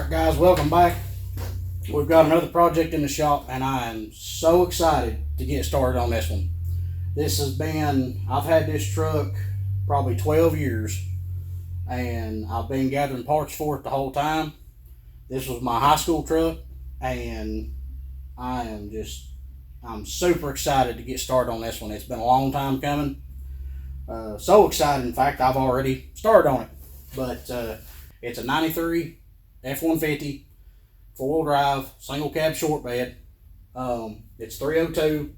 Alright guys, welcome back. We've got another project in the shop and I am so excited to get started on this one. I've had this truck probably 12 years and I've been gathering parts for it the whole time. This was my high school truck and I'm super excited to get started on this one. It's been a long time coming. So excited, in fact, I've already started on it. But it's a 93 F150 four-wheel drive, single cab short bed. It's 302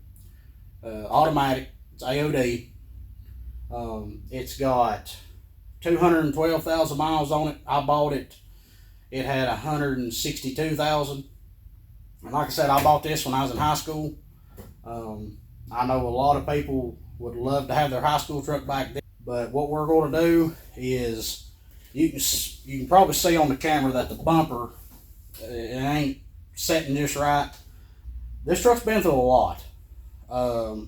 automatic. It's AOD. It's got 212,000 miles on it. I bought it. It had 162,000. And like I said, I bought this when I was in high school. I know a lot of people would love to have their high school truck back then. But what we're going to do is, you can probably see on the camera that the bumper, it ain't setting just right. This truck's been through a lot.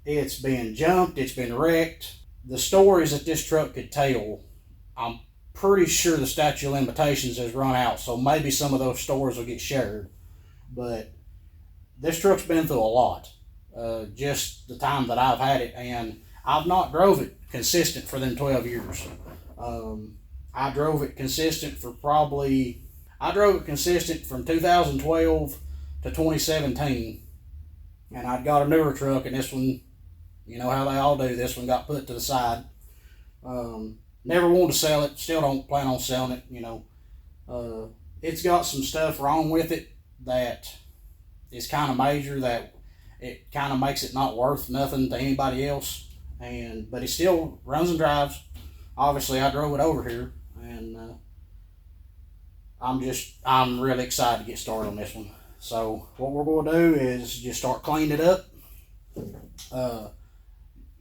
It's been jumped, it's been wrecked. The stories that this truck could tell, I'm pretty sure the statute of limitations has run out, so maybe some of those stories will get shared. But this truck's been through a lot, just the time that I've had it, and I've not drove it consistent for them 12 years. I drove it consistent from 2012 to 2017, and I'd got a newer truck, and this one, you know how they all do, this one got put to the side. Never wanted to sell it, still don't plan on selling it, you know. It's got some stuff wrong with it that is kind of major, that it kind of makes it not worth nothing to anybody else, but it still runs and drives. Obviously, I drove it over here, and I'm really excited to get started on this one. So what we're going to do is just start cleaning it up.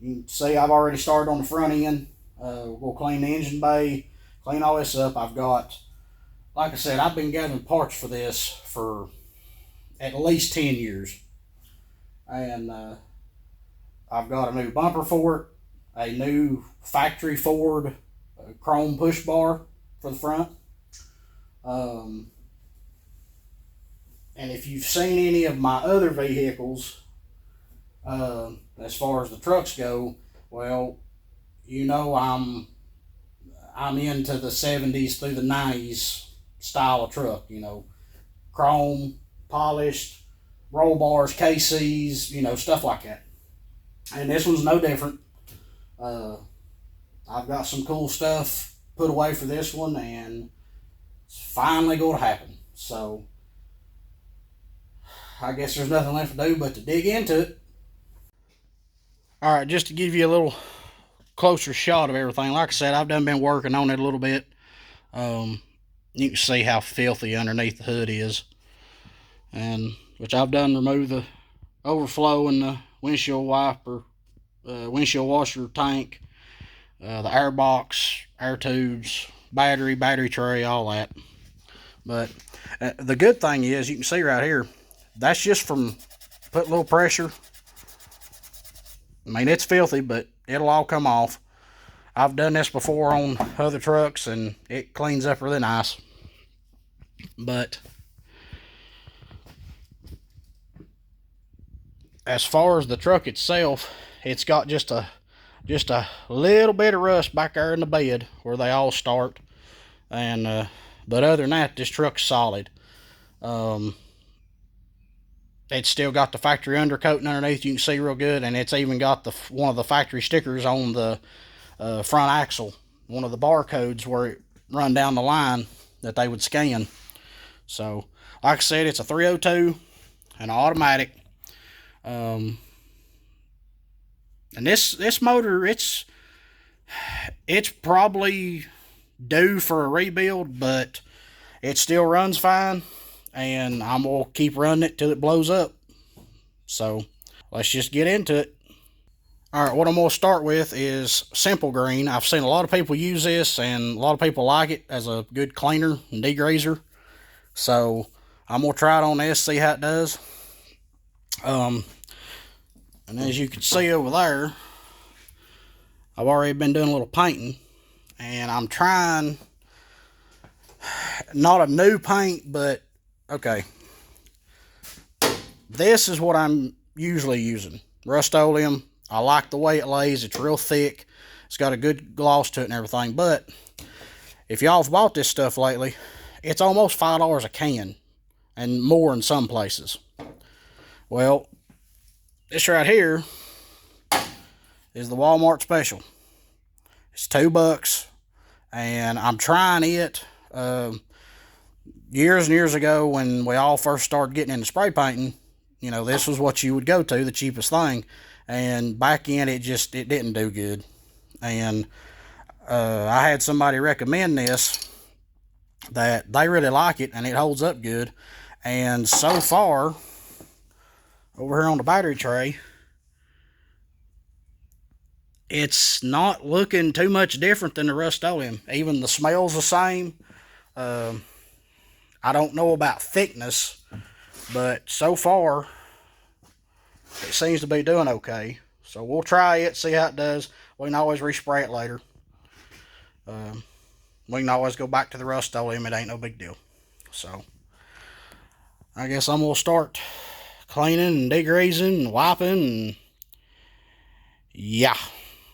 You can see I've already started on the front end. We'll clean the engine bay, clean all this up. Like I said, I've been gathering parts for this for at least 10 years. And I've got a new bumper for it, a new factory Ford chrome push bar for the front. And if you've seen any of my other vehicles, as far as the trucks go, well, you know I'm into the 70s through the 90s style of truck, you know, chrome, polished, roll bars, KCs, you know, stuff like that. And this one's no different. I've got some cool stuff put away for this one, and it's finally going to happen. So I guess there's nothing left to do but to dig into it. All right, just to give you a little closer shot of everything. Like I said, I've been working on it a little bit. You can see how filthy underneath the hood is, and which I've done remove the overflow in the windshield wiper, windshield washer tank, the air box, air tubes, battery tray, all that. But the good thing is, you can see right here, that's just from putting a little pressure. I mean, it's filthy, but it'll all come off. I've done this before on other trucks, and it cleans up really nice. But as far as the truck itself, it's got just a little bit of rust back there in the bed where they all start, and but other than that, this truck's solid. It's still got the factory undercoating underneath, you can see real good, and it's even got one of the factory stickers on the front axle, one of the barcodes where it run down the line that they would scan. So like I said, it's a 302, an automatic. And this motor, it's probably due for a rebuild, but it still runs fine, and I'm gonna keep running it till it blows up. So let's just get into it. All right, what I'm gonna start with is Simple Green. I've seen a lot of people use this, and a lot of people like it as a good cleaner and degreaser. So I'm gonna try it on this, see how it does. And as you can see over there, I've already been doing a little painting, and I'm trying not a new paint, but okay. This is what I'm usually using. Rust-Oleum. I like the way it lays. It's real thick. It's got a good gloss to it and everything. But if y'all have bought this stuff lately, it's almost $5 a can, and more in some places. Well, this right here is the Walmart special. It's $2, and I'm trying it. Years and years ago, when we all first started getting into spray painting, you know, this was what you would go to, the cheapest thing. And back in, it didn't do good. And I had somebody recommend this, that they really like it, and it holds up good. And so far, over here on the battery tray, it's not looking too much different than the Rust-Oleum. Even the smell's the same. I don't know about thickness, but so far, it seems to be doing okay. So we'll try it, see how it does. We can always respray it later. We can always go back to the Rust-Oleum. It ain't no big deal. So I guess I'm going to start cleaning and degreasing and wiping and yeah,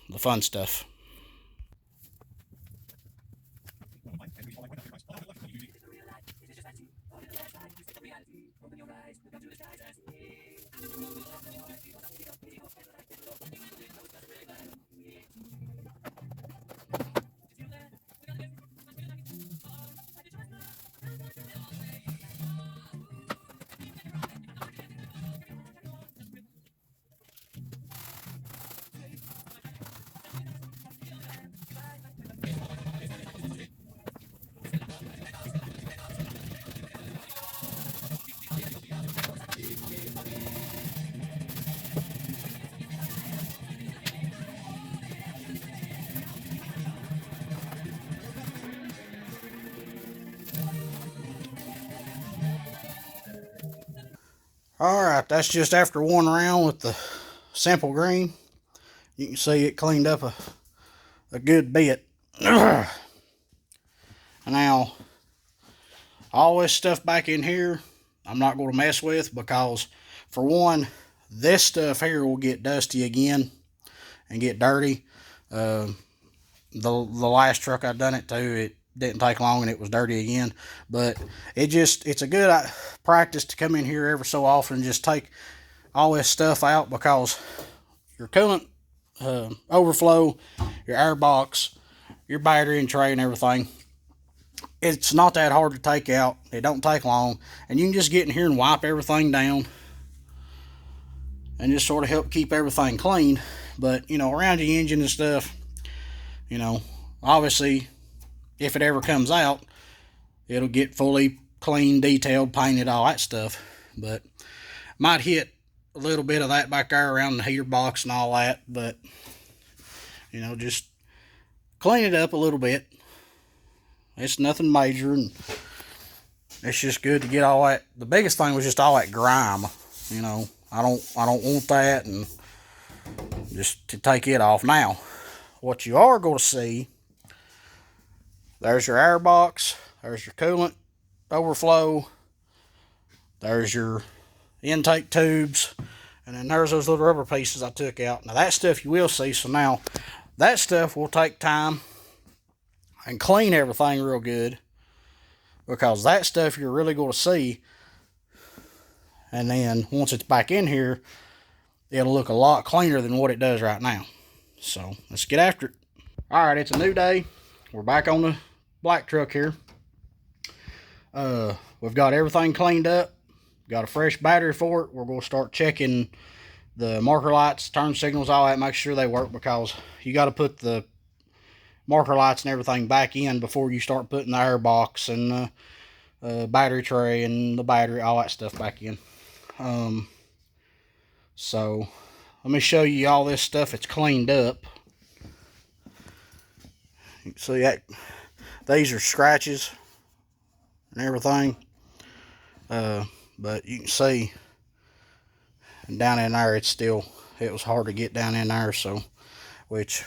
the fun stuff. Alright, that's just after one round with the simple green. You can see it cleaned up a good bit. Now, all this stuff back in here, I'm not going to mess with, because for one, this stuff here will get dusty again and get dirty. The last truck I done it to, it didn't take long and it was dirty again. But it's a good practice to come in here every so often and just take all this stuff out, because your coolant overflow, your air box, your battery and tray and everything, it's not that hard to take out. It don't take long, and you can just get in here and wipe everything down and just sort of help keep everything clean. But you know, around your engine and stuff, you know, obviously if it ever comes out, it'll get fully clean, detailed, painted, all that stuff. But might hit a little bit of that back there around the heater box and all that. But you know, just clean it up a little bit. It's nothing major, and it's just good to get all that. The biggest thing was just all that grime. You know, I don't want that, and just to take it off. Now, what you are going to see, there's your air box, there's your coolant overflow, there's your intake tubes, and then there's those little rubber pieces I took out. Now that stuff you will see. So now that stuff will take time and clean everything real good, because that stuff you're really going to see. And then once it's back in here, it'll look a lot cleaner than what it does right now. So let's get after it. All right, it's a new day. We're back on the black truck here. We've got everything cleaned up. Got a fresh battery for it. We're going to start checking the marker lights, turn signals, all that, make sure they work, because you got to put the marker lights and everything back in before you start putting the air box and the battery tray and the battery, all that stuff back in. So let me show you all this stuff. It's cleaned up. You can see that these are scratches and everything. But you can see down in there, it was hard to get down in there, so, which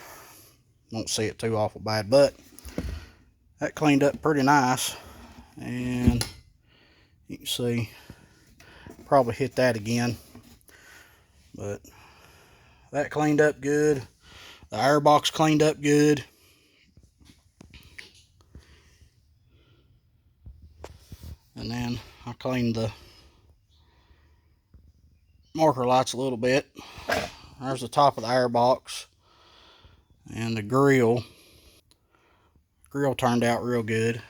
don't see it too awful bad, but that cleaned up pretty nice. And you can see, probably hit that again, but that cleaned up good. The air box cleaned up good. And then I cleaned the marker lights a little bit. There's the top of the air box. And the grill turned out real good.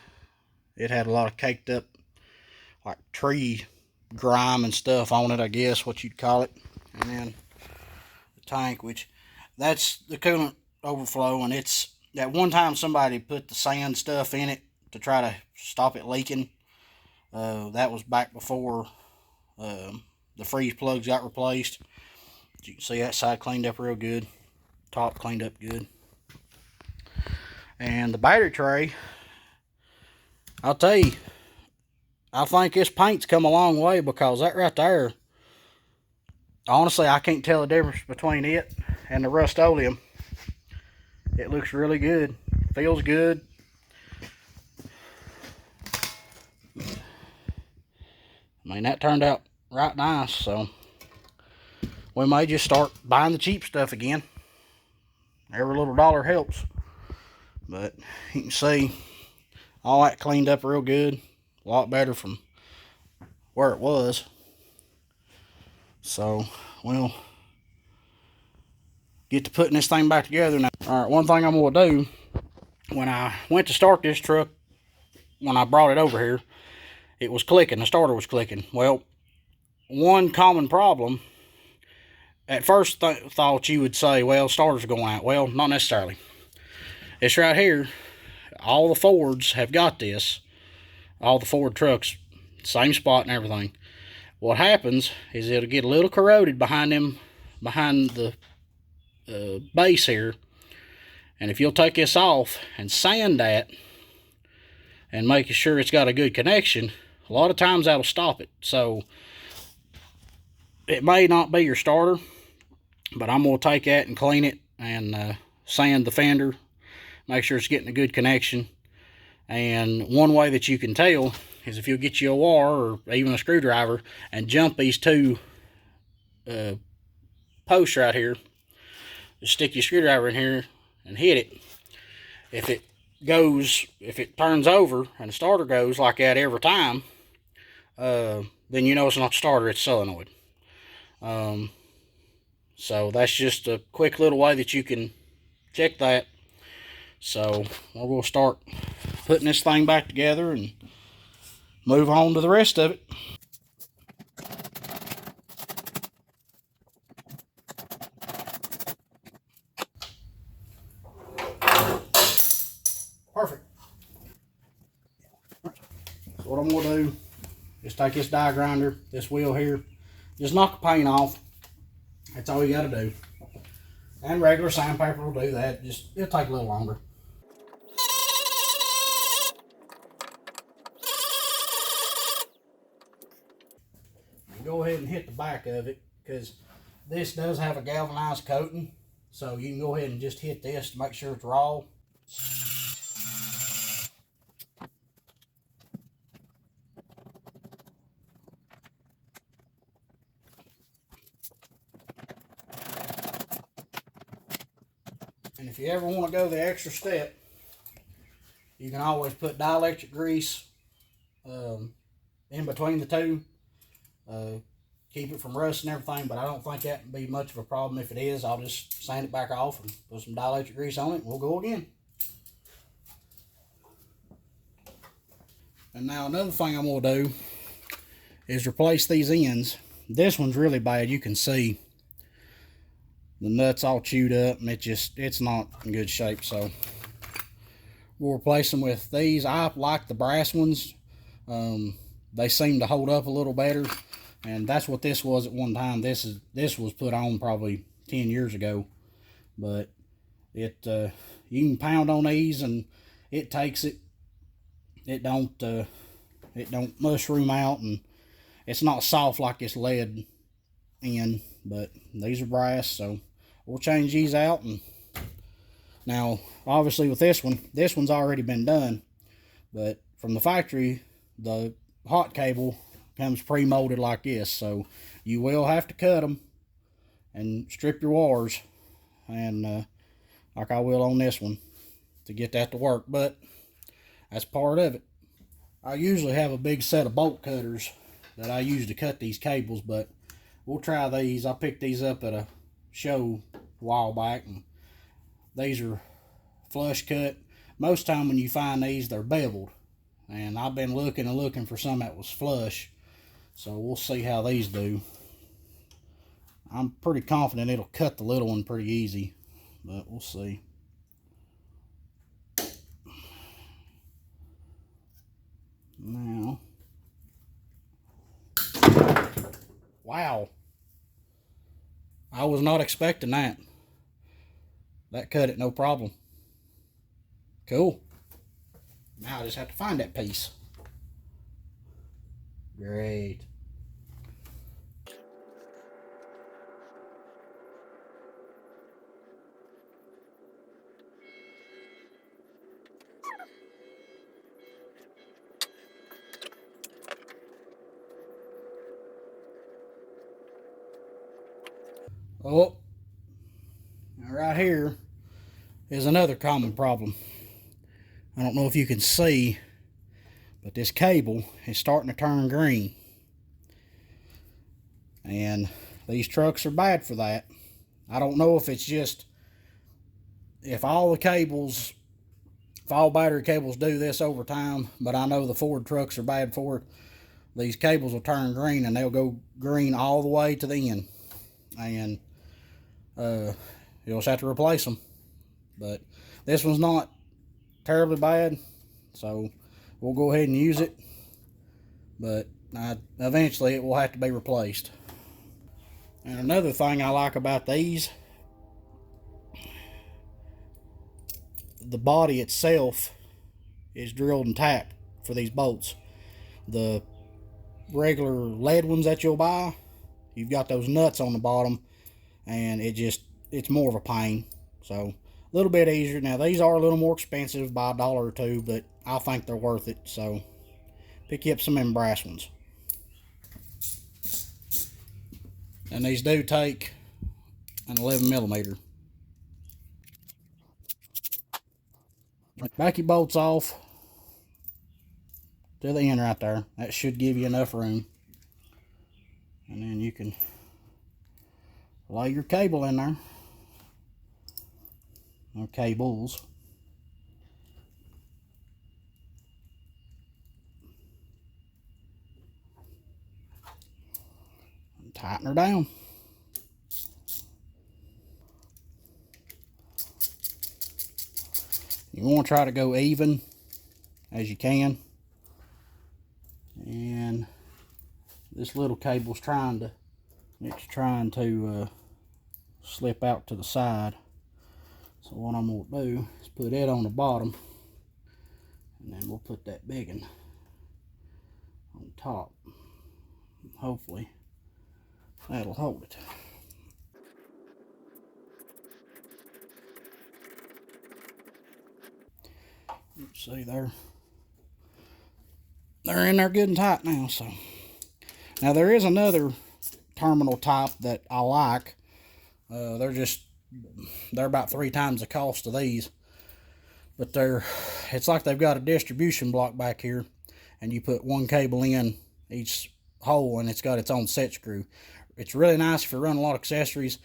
It had a lot of caked up like tree grime and stuff on it, I guess what you'd call it. And then the tank, which that's the coolant overflow, and it's at one time somebody put the sand stuff in it to try to stop it leaking. That was back before the freeze plugs got replaced. You can see that side cleaned up real good. Top cleaned up good. And the battery tray, I'll tell you, I think this paint's come a long way, because that right there, honestly, I can't tell the difference between it and the Rust-Oleum. It looks really good. Feels good. I mean, that turned out right nice, so we may just start buying the cheap stuff again. Every little dollar helps. But you can see all that cleaned up real good. A lot better from where it was. So we'll get to putting this thing back together now. Alright, one thing I'm going to do, when I went to start this truck, when I brought it over here, it was clicking. The starter was clicking. Well, one common problem, at first thought you would say, well, starter's going out. Well, not necessarily. It's right here. All the Fords have got this. All the Ford trucks, same spot and everything. What happens is it'll get a little corroded behind the base here. And if you'll take this off and sand that and make sure it's got a good connection, a lot of times that'll stop it. So it may not be your starter, but I'm going to take that and clean it and sand the fender, make sure it's getting a good connection. And one way that you can tell is if you'll get you a wire or even a screwdriver and jump these two posts right here. Just stick your screwdriver in here and hit it. If it turns over and the starter goes like that every time, then you know it's not the starter, it's solenoid. So that's just a quick little way that you can check that. So we're going to start putting this thing back together and move on to the rest of it. Perfect. So what I'm going to do is take this die grinder, this wheel here, just knock the paint off. That's all you got to do. And regular sandpaper will do that. It'll take a little longer. Go ahead and hit the back of it, because this does have a galvanized coating, so you can go ahead and just hit this to make sure it's raw. And if you ever want to go the extra step, you can always put dielectric grease in between the two. Keep it from rust and everything, but I don't think that would be much of a problem. If it is, I'll just sand it back off and put some dielectric grease on it, and we'll go again. And now another thing I'm going to do is replace these ends. This one's really bad. You can see the nuts all chewed up, and it's not in good shape. So we'll replace them with these. I like the brass ones. They seem to hold up a little better. And that's what this was at one time. This was put on probably 10 years ago, but you can pound on these and it takes it. It don't mushroom out, and it's not soft like this lead end. But these are brass, so we'll change these out. And now, obviously, with this one's already been done, but from the factory, the hot cable comes pre-molded like this, so you will have to cut them and strip your wires, and like I will on this one, to get that to work, but that's part of it. I usually have a big set of bolt cutters that I use to cut these cables, but we'll try these. I picked these up at a show a while back, and these are flush cut. Most time when you find these, they're beveled, and I've been looking and looking for some that was flush, so we'll see how these do. I'm pretty confident it'll cut the little one pretty easy, but we'll see. Now, wow, I was not expecting that. That cut it no problem. Cool. Now I just have to find that piece. Great. Oh, now right here is another common problem. I don't know if you can see, but this cable is starting to turn green. And these trucks are bad for that. I don't know if it's just, if all battery cables do this over time, but I know the Ford trucks are bad for it. These cables will turn green, and they'll go green all the way to the end. And you'll just have to replace them. But this one's not terribly bad, so we'll go ahead and use it. But eventually it will have to be replaced. And another thing I like about these, the body itself is drilled and tapped for these bolts. The regular lead ones that you'll buy, you've got those nuts on the bottom, and it's more of a pain. So a little bit easier. Now these are a little more expensive by $1 or $2, but I think they're worth it. So pick you up some of them brass ones. And these do take an 11mm. Back your bolts off to the end right there. That should give you enough room. And then you can lay your cable in there. Or cables. And tighten her down. You want to try to go even as you can. And this little cable's trying to slip out to the side. So what I'm going to do is put it on the bottom, and then we'll put that big one on top. Hopefully that'll hold it. See, they're in there good and tight now. So now there is another terminal type that I like. They're about 3 times the cost of these, but it's like they've got a distribution block back here, and you put one cable in each hole, and it's got its own set screw. It's really nice if you run a lot of accessories.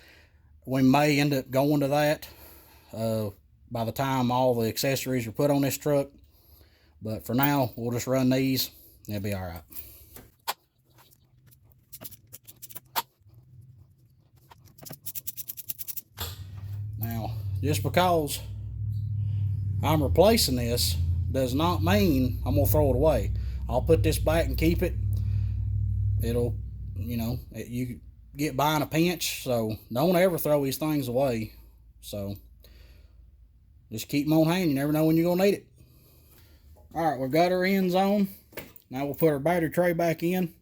We may end up going to that by the time all the accessories are put on this truck, but for now we'll just run these. It'll be all right. Now, just because I'm replacing this does not mean I'm gonna throw it away. I'll put this back and keep it. It'll, you get by in a pinch, so don't ever throw these things away. So just keep them on hand. You never know when you're gonna need it. All right, we've got our ends on. Now we'll put our battery tray back in,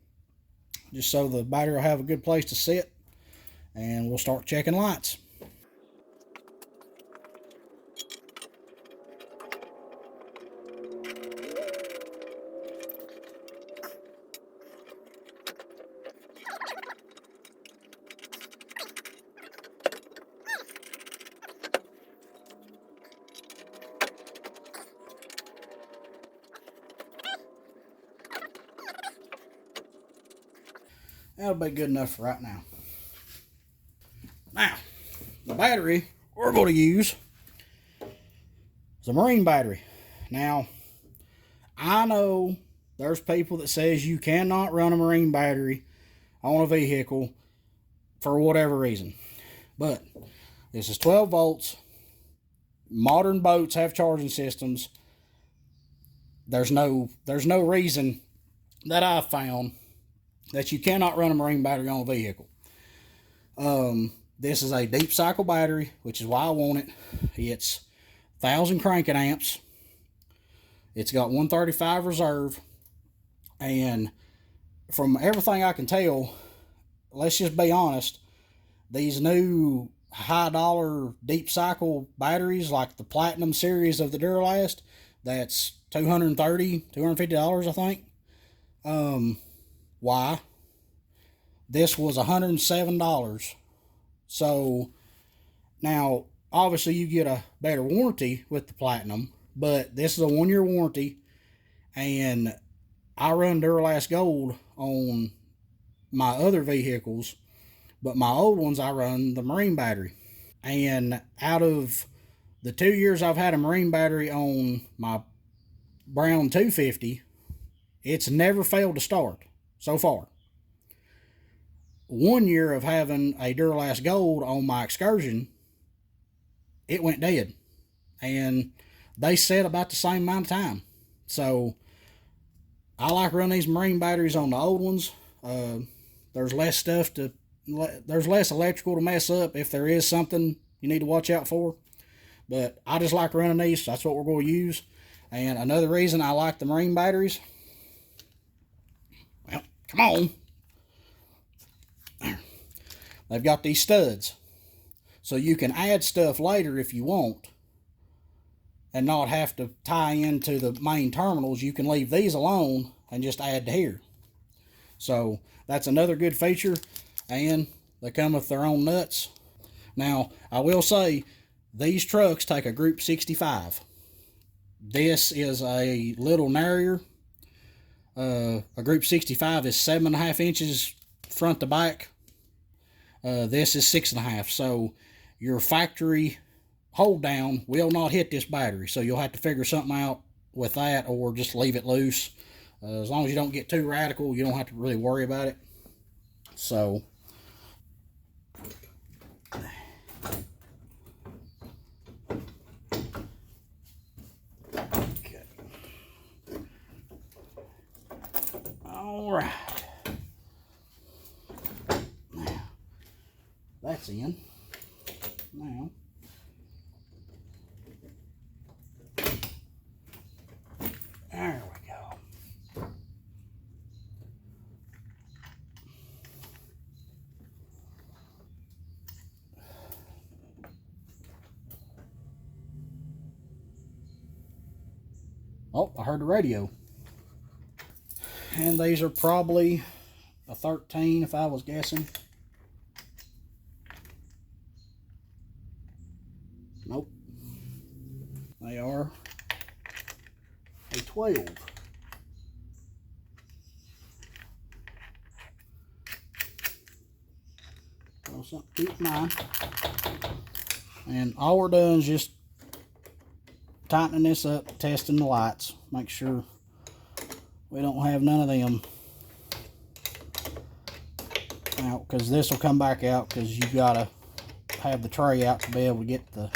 just so the battery will have a good place to sit, and we'll start checking lights. That'll be good enough for right now. Now, the battery we're going to use is a marine battery. Now, I know there's people that says you cannot run a marine battery on a vehicle for whatever reason. But this is 12 volts. Modern boats have charging systems. There's no reason that I've found that you cannot run a marine battery on a vehicle. This is a deep cycle battery, which is why I want it. It's 1,000 cranking amps. It's got 135 reserve, and from everything I can tell, let's just be honest, these new high dollar deep cycle batteries like the Platinum series of the Duralast, that's $230, $250, I think. Why? This was $107. So now obviously you get a better warranty with the Platinum, but this is a 1-year warranty, and I run Duralast Gold on my other vehicles, but my old ones I run the marine battery. And out of the 2 years I've had a marine battery on my Brown 250, it's never failed to start so far. 1 year of having a Duralast Gold on my Excursion, it went dead. And they set about the same amount of time. So I like running these marine batteries on the old ones. There's less electrical to mess up if there is something you need to watch out for. But I just like running these, so that's what we're going to use. And another reason I like the marine batteries, well, come on. They've got these studs. So you can add stuff later if you want and not have to tie into the main terminals. You can leave these alone and just add to here. So that's another good feature, and they come with their own nuts. Now, I will say, these trucks take a Group 65. This is a little narrower. A Group 65 is 7.5 inches front to back. This is 6.5. So your factory hold down will not hit this battery. So you'll have to figure something out with that, or just leave it loose. As long as you don't get too radical, you don't have to really worry about it. So okay. All right. Now that's in. Now there we go. Oh, I heard the radio. And these are probably a 13 if I was guessing. Nope. They are a 12. So something to keep in mind. And all we're doing is just tightening this up, testing the lights, make sure we don't have none of them out, because this will come back out, because you gotta have the tray out to be able to get the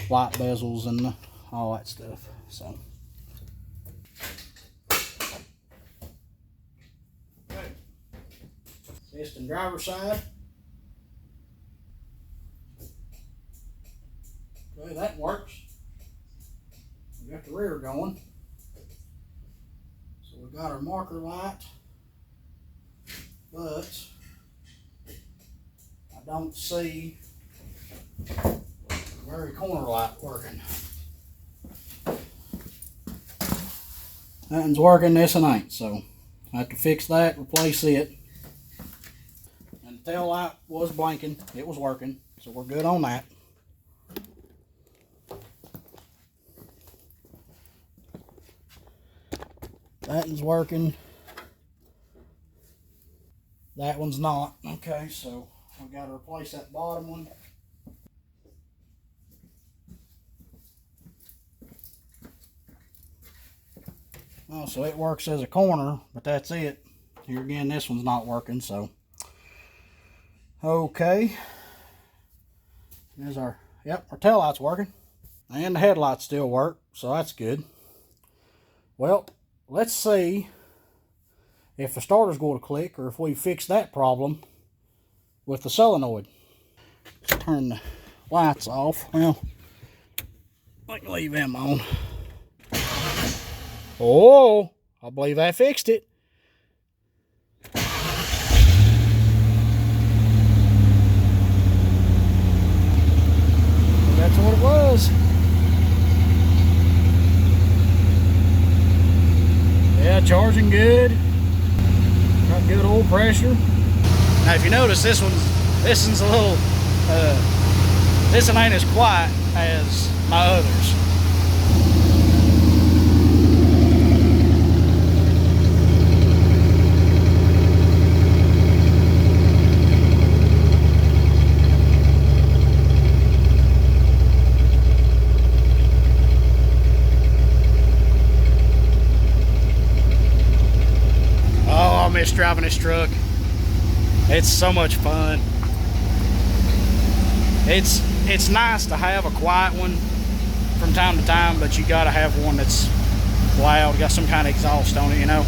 light bezels and all that stuff. So okay. Testing driver's side. Okay, that works. We got the rear going. So we got our marker light, but I don't see the very corner light working. Nothing's working, this and ain't, so I have to fix that, replace it. And the tail light was blinking, it was working, so we're good on that. That is working. That one's not. Okay, so we've got to replace that bottom one. Oh, so it works as a corner, but that's it. Here again, this one's not working, so. Okay. There's our tail light's working. And the headlights still work, so that's good. Well, let's see if the starter's going to click or if we fix that problem with the solenoid. Let's turn the lights off. Well, I can leave them on. Oh, I believe I fixed it. That's what it was. Yeah, charging good. Got good oil pressure. Now, if you notice, this one's a little. This one ain't as quiet as my others. Oh, I miss driving this truck. It's so much fun. It's nice to have a quiet one from time to time, but you gotta have one that's loud, got some kind of exhaust on it, you know.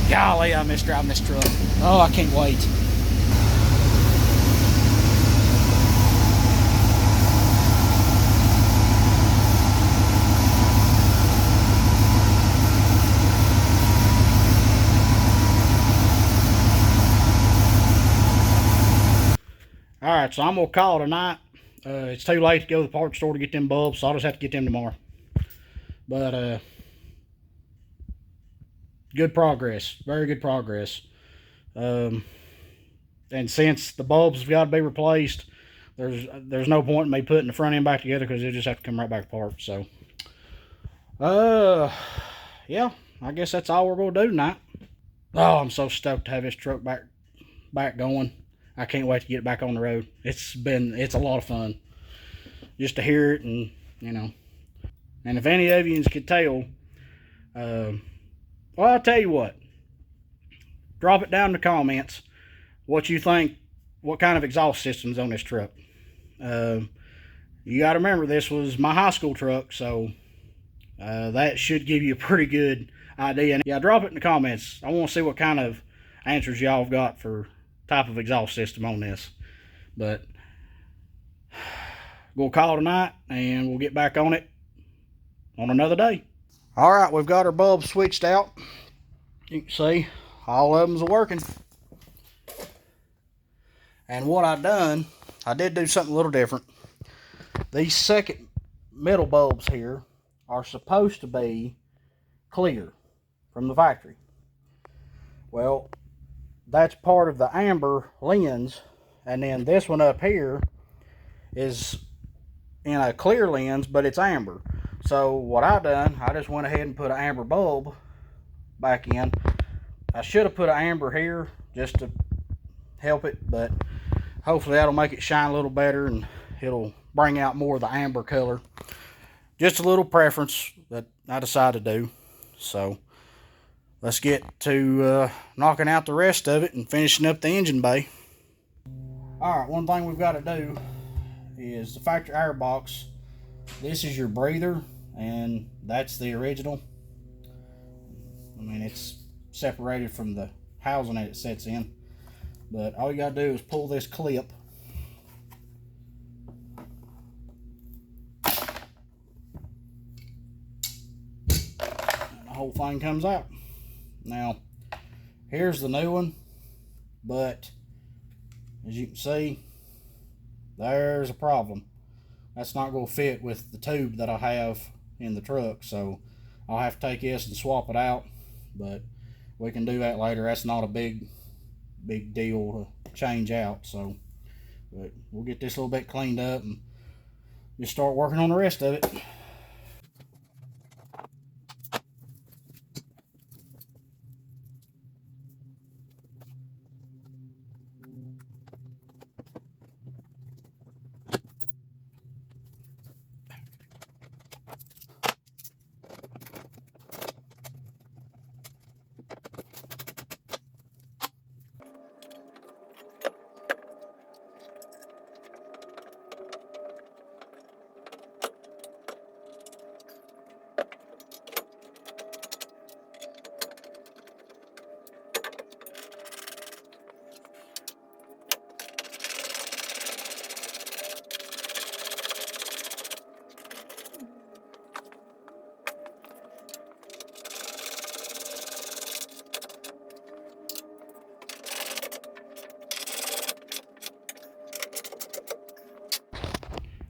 Golly, I miss driving this truck. Oh, I can't wait. Alright, so I'm going to call it a night. It's too late to go to the parts store to get them bulbs, so I'll just have to get them tomorrow. But, good progress. Very good progress. And since the bulbs have got to be replaced, there's no point in me putting the front end back together because they'll just have to come right back apart. So, yeah, I guess that's all we're going to do tonight. Oh, I'm so stoked to have this truck back going. I can't wait to get it back on the road. It's a lot of fun just to hear it, and you know. And if any of you could tell, well, I'll tell you what. Drop it down in the comments what you think, what kind of exhaust system's on this truck. You got to remember, this was my high school truck, so that should give you a pretty good idea. And yeah, drop it in the comments. I want to see what kind of answers y'all have got for type of exhaust system on this. But we'll call it a night, and we'll get back on it on another day. All right, we've got our bulbs switched out. You can see all of them's working. And what I done, I did do something a little different. These second middle bulbs here are supposed to be clear from the factory. Well, that's part of the amber lens, and then this one up here is in a clear lens, but it's amber. So what I done, I just went ahead and put an amber bulb back in. I should have put an amber here just to help it, but hopefully that'll make it shine a little better and it'll bring out more of the amber color. Just a little preference that I decided to do. So let's get to knocking out the rest of it and finishing up the engine bay. Alright, one thing we've got to do is the factory air box. This is your breather, and that's the original. I mean, it's separated from the housing that it sits in. But all you got to do is pull this clip. And the whole thing comes out. Now, here's the new one, but as you can see, there's a problem. That's not going to fit with the tube that I have in the truck, so I'll have to take this and swap it out, but we can do that later. That's not a big deal to change out, so but we'll get this a little bit cleaned up and just start working on the rest of it.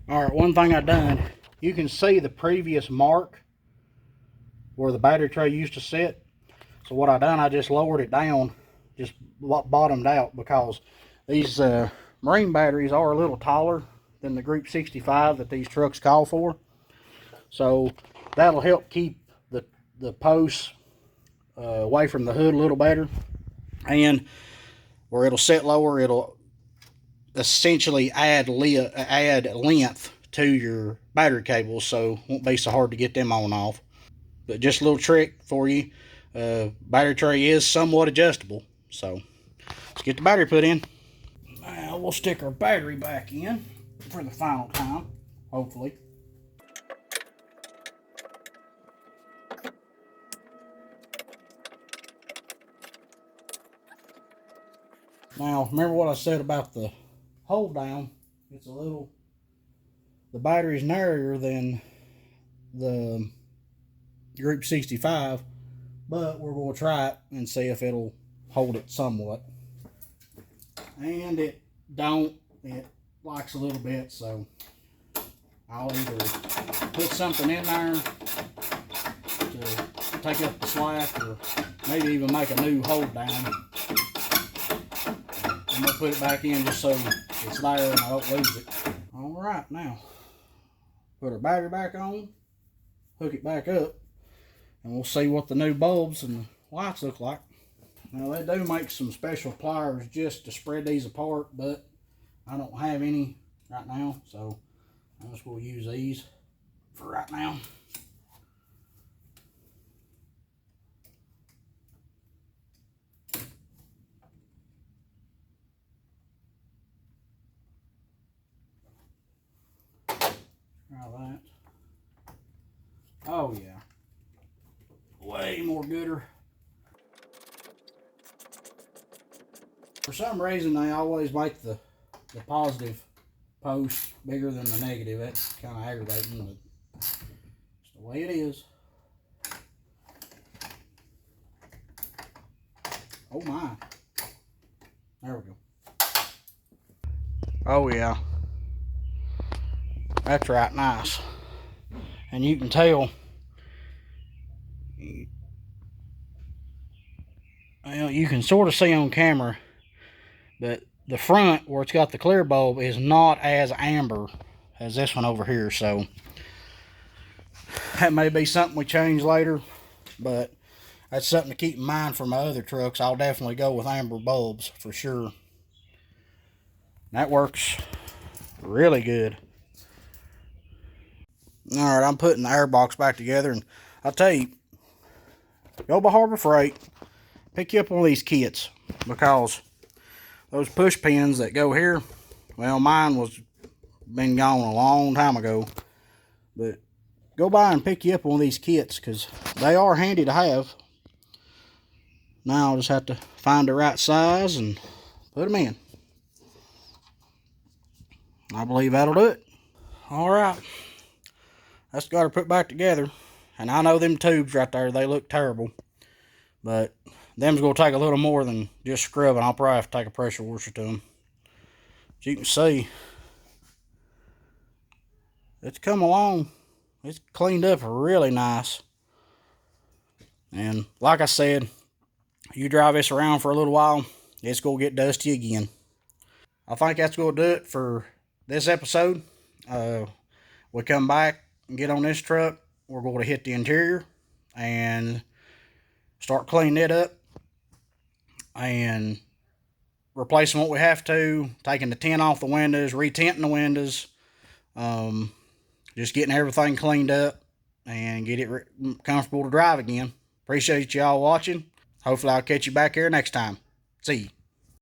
Alright, one thing I done, you can see the previous mark where the battery tray used to sit. So what I done, I just lowered it down, just bottomed out, because these marine batteries are a little taller than the Group 65 that these trucks call for. So that'll help keep the posts away from the hood a little better. And where it'll sit lower, it'll essentially add length to your battery cables, so it won't be so hard to get them on and off. But just a little trick for you. Battery tray is somewhat adjustable, so let's get the battery put in. Now we'll stick our battery back in for the final time, hopefully. Now remember what I said about the hold down. It's the battery's narrower than the Group 65, but we're going to try it and see if it'll hold it somewhat. And it don't. It likes a little bit, so I'll either put something in there to take up the slack, or maybe even make a new hold down. I'm going to put it back in just so it's there and I don't lose it. Alright, now put our battery back on, hook it back up, and we'll see what the new bulbs and lights look like. Now they do make some special pliers just to spread these apart, but I don't have any right now, so I'm just going to use these for right now. Try that. Oh yeah, way more gooder. For some reason, they always make the positive post bigger than the negative. That's kind of aggravating, but it's the way it is. Oh my. There we go. Oh yeah. That's right nice. And you can tell, well, you can sort of see on camera, but the front where it's got the clear bulb is not as amber as this one over here, so that may be something we change later, but that's something to keep in mind for my other trucks. I'll definitely go with amber bulbs for sure. That works really good. Alright, I'm putting the air box back together, and I'll tell you, go by Harbor Freight, pick you up one of these kits, because those push pins that go here, well, mine was been gone a long time ago, but go by and pick you up one of these kits, because they are handy to have. Now I'll just have to find the right size and put them in. I believe that'll do it. Alright, that's got her put back together, and I know them tubes right there, they look terrible, but them's going to take a little more than just scrubbing. I'll probably have to take a pressure washer to them. As you can see, it's come along. It's cleaned up really nice. And like I said, you drive this around for a little while, it's going to get dusty again. I think that's going to do it for this episode. We come back and get on this truck. We're going to hit the interior and start cleaning it up. And replacing what we have to, taking the tint off the windows, retinting the windows, just getting everything cleaned up and get it comfortable to drive again. Appreciate y'all watching. Hopefully I'll catch you back here next time. See you.